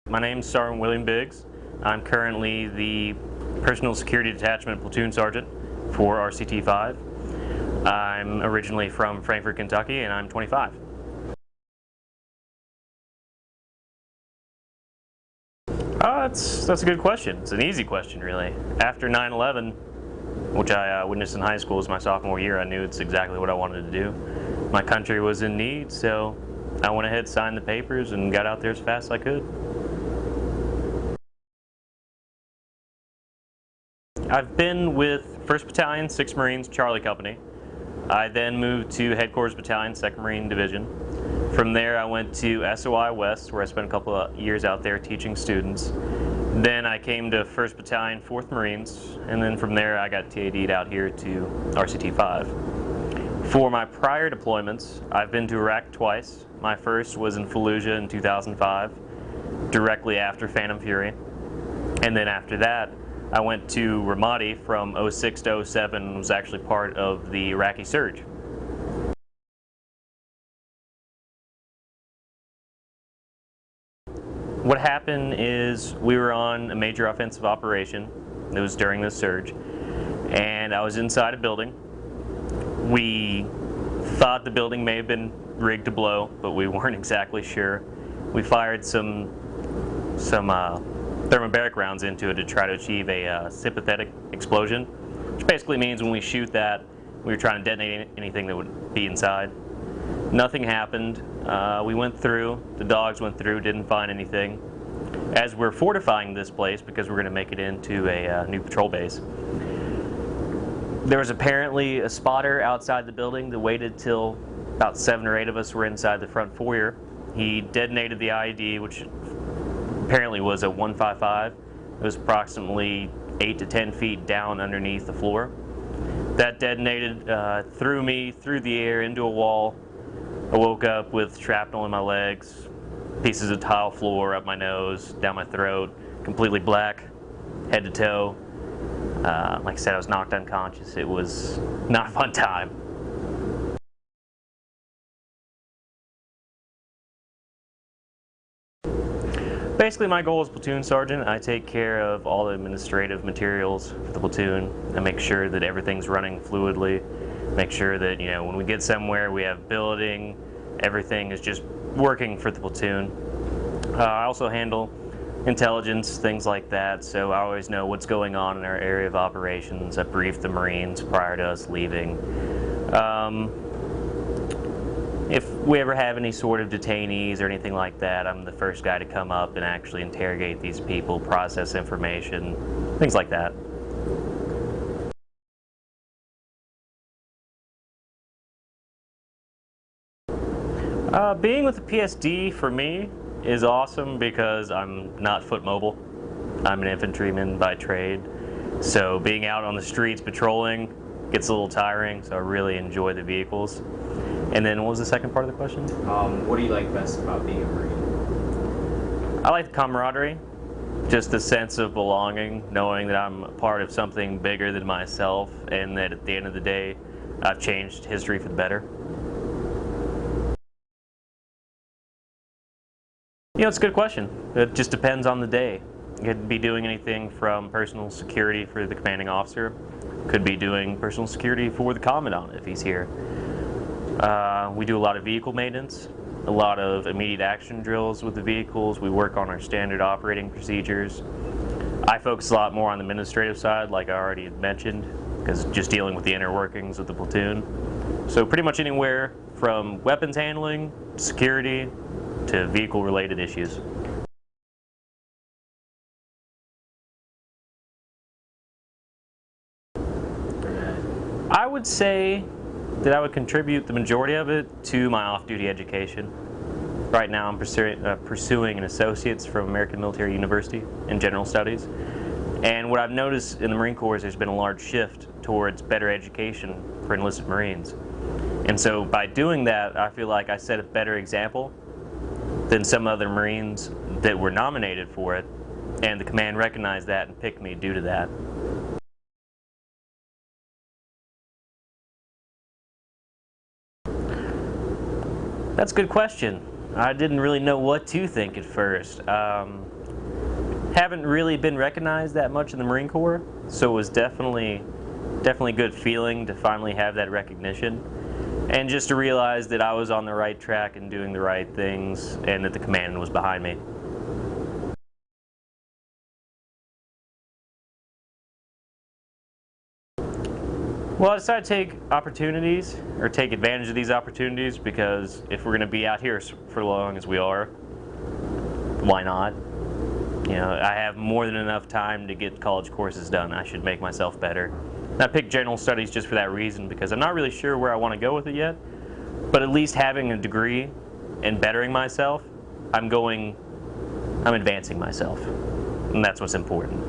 My name is Sergeant William Biggs. I'm currently the Personal Security Detachment Platoon Sergeant for RCT 5. I'm originally from Frankfurt, Kentucky, and I'm 25. That's a good question. It's an easy question, really. After 9/11, which I witnessed in high school as my sophomore year, I knew it's exactly what I wanted to do. My country was in need, so I went ahead, signed the papers, and got out there as fast as I could. I've been with 1st Battalion, 6th Marines, Charlie Company. I then moved to Headquarters Battalion, 2nd Marine Division. From there I went to SOI West, where I spent a couple of years out there teaching students. Then I came to 1st Battalion, 4th Marines, and then from there I got TAD'd out here to RCT 5. For my prior deployments, I've been to Iraq twice. My first was in Fallujah in 2005, directly after Phantom Fury. And then after that, I went to Ramadi from 06 to 07 and was actually part of the Iraqi surge. What happened is we were on a major offensive operation. It was during this surge, and I was inside a building. We thought the building may have been rigged to blow, but we weren't exactly sure. We fired some thermobaric rounds into it to try to achieve a sympathetic explosion, which basically means when we shoot that, we were trying to detonate anything that would be inside. Nothing happened. We went through, the dogs went through, didn't find anything. As we're fortifying this place, because we're going to make it into a new patrol base, there was apparently a spotter outside the building that waited till about 7 or 8 of us were inside the front foyer. He detonated the IED, which apparently was a 155. It was approximately 8 to 10 feet down underneath the floor. That detonated, threw me through the air into a wall. I woke up with shrapnel in my legs, pieces of tile floor up my nose, down my throat, completely black, head to toe. Like I said, I was knocked unconscious. It was not a fun time. Basically, my goal as platoon sergeant, I take care of all the administrative materials for the platoon. I make sure that everything's running fluidly. Make sure that, you know, when we get somewhere, we have billeting, everything is just working for the platoon. I also handle intelligence, things like that, so I always know what's going on in our area of operations. I brief the Marines prior to us leaving. If we ever have any sort of detainees or anything like that, I'm the first guy to come up and actually interrogate these people, process information, things like that. Being with the PSD for me is awesome because I'm not foot mobile. I'm an infantryman by trade, so being out on the streets patrolling gets a little tiring, so I really enjoy the vehicles. And then what was the second part of the question? What do you like best about being a Marine? I like the camaraderie, just the sense of belonging, knowing that I'm a part of something bigger than myself and that at the end of the day, I've changed history for the better. You know, it's a good question. It just depends on the day. You could be doing anything from personal security for the commanding officer, could be doing personal security for the commandant if he's here. We do a lot of vehicle maintenance, a lot of immediate action drills with the vehicles. We work on our standard operating procedures. I focus a lot more on the administrative side, like I already had mentioned, because just dealing with the inner workings of the platoon. So pretty much anywhere from weapons handling, security, to vehicle-related issues. I would say that I would contribute the majority of it to my off-duty education. Right now I'm pursuing an associate's from American Military University in General Studies. And what I've noticed in the Marine Corps is there's been a large shift towards better education for enlisted Marines. And so by doing that, I feel like I set a better example than some other Marines that were nominated for it, and the command recognized that and picked me due to that. That's a good question. I didn't really know what to think at first. Haven't really been recognized that much in the Marine Corps, so it was definitely a good feeling to finally have that recognition, and just to realize that I was on the right track and doing the right things, and that the command was behind me. Well, I decided to take opportunities, or take advantage of these opportunities, because if we're going to be out here for long as we are, why not? You know, I have more than enough time to get college courses done. I should make myself better. And I picked general studies just for that reason, because I'm not really sure where I want to go with it yet, but at least having a degree and bettering myself, I'm advancing myself, and that's what's important.